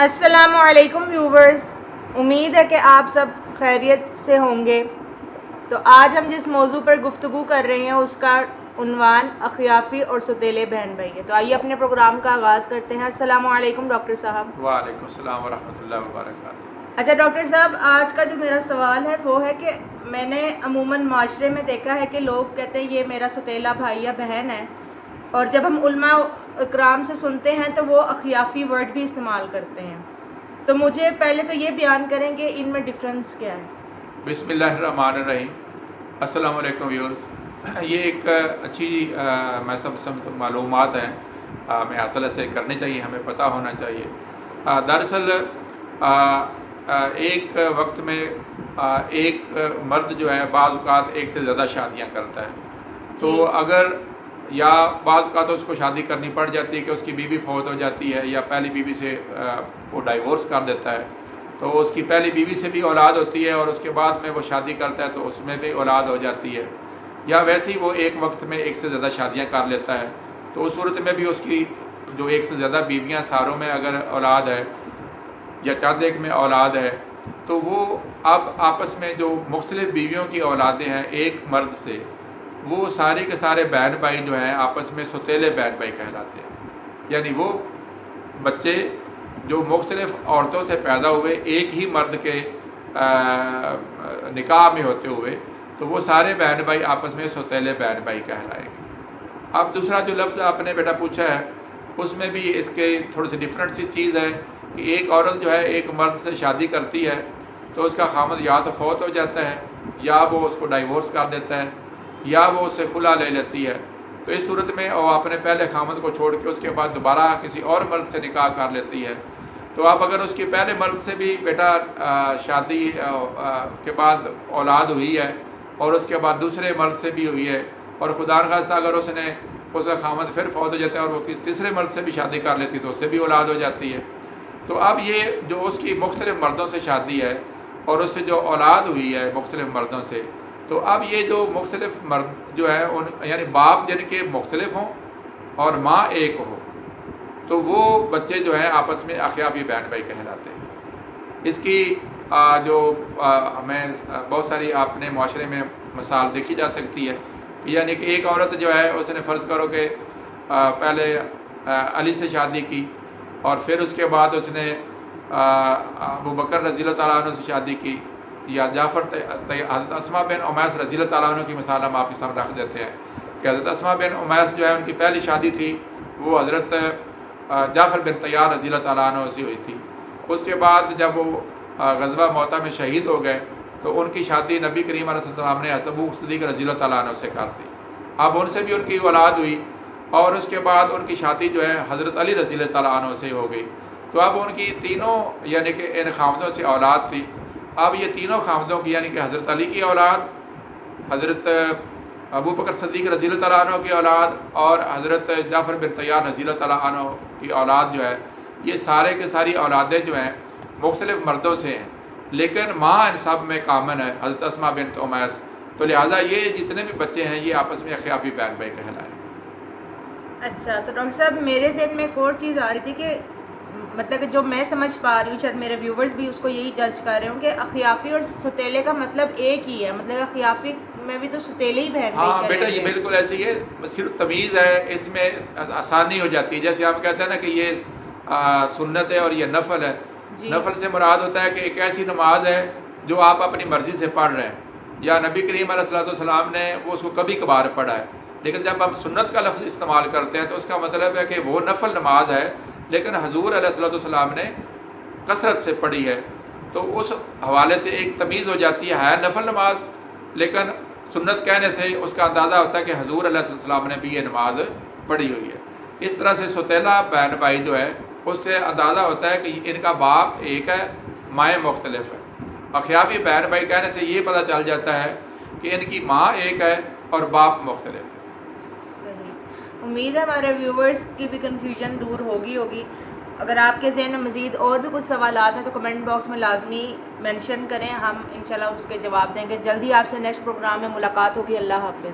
السلام علیکم ویورز، امید ہے کہ آپ سب خیریت سے ہوں گے۔ تو آج ہم جس موضوع پر گفتگو کر رہے ہیں اس کا عنوان اخیافی اور ستیلے بہن بھائی ہے۔ تو آئیے اپنے پروگرام کا آغاز کرتے ہیں۔ السلام علیکم ڈاکٹر صاحب۔ وعلیکم السلام ورحمۃ اللہ وبرکاتہ۔ اچھا ڈاکٹر صاحب، آج کا جو میرا سوال ہے وہ ہے کہ میں نے عموماً معاشرے میں دیکھا ہے کہ لوگ کہتے ہیں یہ میرا ستیلا بھائی یا بہن ہے، اور جب ہم علماء اکرام سے سنتے ہیں تو وہ اخیافی ورڈ بھی استعمال کرتے ہیں۔ تو مجھے پہلے تو یہ بیان کریں کہ ان میں ڈفرنس کیا ہے؟ بسم اللہ الرحمن الرحیم۔ السلام علیکم ویورز، یہ ایک اچھی میں سمجھتا معلومات ہیں، ہمیں اصل سے کرنی چاہیے، ہمیں پتہ ہونا چاہیے۔ دراصل ایک وقت میں ایک مرد جو ہے بعض اوقات ایک سے زیادہ شادیاں کرتا ہے، تو اگر یا بعض اوقات اس کو شادی کرنی پڑ جاتی ہے کہ اس کی بیوی فوت ہو جاتی ہے، یا پہلی بیوی سے وہ ڈائیورس کر دیتا ہے، تو اس کی پہلی بیوی سے بھی اولاد ہوتی ہے، اور اس کے بعد میں وہ شادی کرتا ہے تو اس میں بھی اولاد ہو جاتی ہے، یا ویسے ہی وہ ایک وقت میں ایک سے زیادہ شادیاں کر لیتا ہے، تو اس صورت میں بھی اس کی جو ایک سے زیادہ بیویاں ساروں میں اگر اولاد ہے یا چاند ایک میں اولاد ہے، تو وہ اب آپس میں جو مختلف بیویوں کی اولادیں ہیں ایک مرد سے، وہ سارے کے سارے بہن بھائی جو ہیں آپس میں ستیلے بہن بھائی کہلاتے ہیں۔ یعنی وہ بچے جو مختلف عورتوں سے پیدا ہوئے ایک ہی مرد کے نکاح میں ہوتے ہوئے، تو وہ سارے بہن بھائی آپس میں ستیلے بہن بھائی کہلائیں گے۔ اب دوسرا جو لفظ آپ نے بیٹا پوچھا ہے، اس میں بھی اس کے تھوڑی سی ڈفرینٹ سی چیز ہے کہ ایک عورت جو ہے ایک مرد سے شادی کرتی ہے تو اس کا خامد یا تو فوت ہو جاتا ہے، یا وہ اس کو ڈائیورس کر دیتا ہے، یا وہ اس سے خلا لے لیتی ہے، تو اس صورت میں وہ اپنے پہلے خامد کو چھوڑ کے اس کے بعد دوبارہ کسی اور مرد سے نکاح کر لیتی ہے۔ تو اب اگر اس کے پہلے مرد سے بھی بیٹا شادی کے بعد اولاد ہوئی ہے، اور اس کے بعد دوسرے مرد سے بھی ہوئی ہے، اور خدا نخواستہ اگر اس کا خامد پھر فوت ہو جاتا ہے اور وہ تیسرے مرد سے بھی شادی کر لیتی تو اس سے بھی اولاد ہو جاتی ہے، تو اب یہ جو اس کی مختلف مردوں سے شادی ہے اور اس سے جو اولاد ہوئی ہے مختلف مردوں سے، تو اب یہ جو مختلف مرد جو ہے یعنی باپ جن کے مختلف ہوں اور ماں ایک ہو، تو وہ بچے جو ہیں آپس میں اخیافی بہن بھائی کہلاتے ہیں۔ اس کی جو ہمیں بہت ساری اپنے معاشرے میں مثال دیکھی جا سکتی ہے، یعنی کہ ایک عورت جو ہے اس نے فرض کرو کہ پہلے علی سے شادی کی، اور پھر اس کے بعد اس نے ابو بکر رضی اللہ تعالیٰ عنہ سے شادی کی، یا حضرت اسماء بن امیس رضی اللہ تعالیٰ عنہ کی مثال ہم آپ کے سامنے رکھ دیتے ہیں کہ حضرت اسماء بن امیس جو ہے ان کی پہلی شادی تھی وہ حضرت جعفر بن طیار رضی اللہ تعالیٰ عنہ سے ہوئی تھی۔ اس کے بعد جب وہ غزوہ موتا میں شہید ہو گئے تو ان کی شادی نبی کریم علیہ السلام نے حضرت ابو صدیق رضی اللہ تعالیٰ عنہ سے کر دی۔ اب ان سے بھی ان کی اولاد ہوئی، اور اس کے بعد ان کی شادی جو ہے حضرت علی رضی اللہ تعالیٰ عنہ سے ہو گئی، تو اب ان کی تینوں یعنی کہ ان خامدوں سے اولاد تھی۔ اب یہ تینوں خامدوں کی یعنی کہ حضرت علی کی اولاد، حضرت ابو بکر صدیق رضی اللہ تعالیٰ عنہ کی اولاد، اور حضرت جعفر بن طیار رضی اللہ تعالیٰ عنہ کی اولاد جو ہے، یہ سارے کے ساری اولادیں جو ہیں مختلف مردوں سے ہیں، لیکن ماں ان سب میں کامن ہے حضرت اسماء بنت امیس، تو لہٰذا یہ جتنے بھی بچے ہیں یہ آپس میں اخیافی بہن بھائی کہلائیں۔ اچھا، تو ڈاکٹر صاحب میرے ذہن میں ایک اور چیز آ رہی تھی کہ مطلب کہ جو میں سمجھ پا رہی ہوں، شاید میرے ویورز بھی اس کو یہی جج کر رہے ہوں کہ اخیافی اور ستیلے کا مطلب ایک ہی ہے، مطلب اخیافی میں بھی تو ستیلے ہی بہن بھائی ہاں بیٹا، یہ بالکل ایسی ہے، صرف تمیز ہے، اس میں آسانی ہو جاتی ہے۔ جیسے ہم کہتے ہیں نا کہ یہ سنت ہے اور یہ نفل ہے۔ نفل سے مراد ہوتا ہے کہ ایک ایسی نماز ہے جو آپ اپنی مرضی سے پڑھ رہے ہیں، یا نبی کریم علیہ السلام نے وہ اس کو کبھی کبھار پڑھا ہے، لیکن جب ہم سنت کا لفظ استعمال کرتے ہیں تو اس کا مطلب ہے کہ وہ نفل نماز ہے لیکن حضور علیہ السلام نے کثرت سے پڑھی ہے، تو اس حوالے سے ایک تمیز ہو جاتی ہے نفل نماز، لیکن سنت کہنے سے اس کا اندازہ ہوتا ہے کہ حضور علیہ السلام نے بھی یہ نماز پڑھی ہوئی ہے۔ اس طرح سے ستیلا بہن بھائی جو ہے اس سے اندازہ ہوتا ہے کہ ان کا باپ ایک ہے، مائیں مختلف ہیں۔ اخیافی بہن بھائی کہنے سے یہ پتہ چل جاتا ہے کہ ان کی ماں ایک ہے اور باپ مختلف ہے۔ صحیح، امید ہے ہمارے ویورز کی بھی کنفیوژن دور ہوگی۔ اگر آپ کے ذہن میں مزید اور بھی کچھ سوالات ہیں تو کمنٹ باکس میں لازمی مینشن کریں، ہم انشاءاللہ اس کے جواب دیں گے۔ جلدی آپ سے نیکسٹ پروگرام میں ملاقات ہوگی۔ اللہ حافظ۔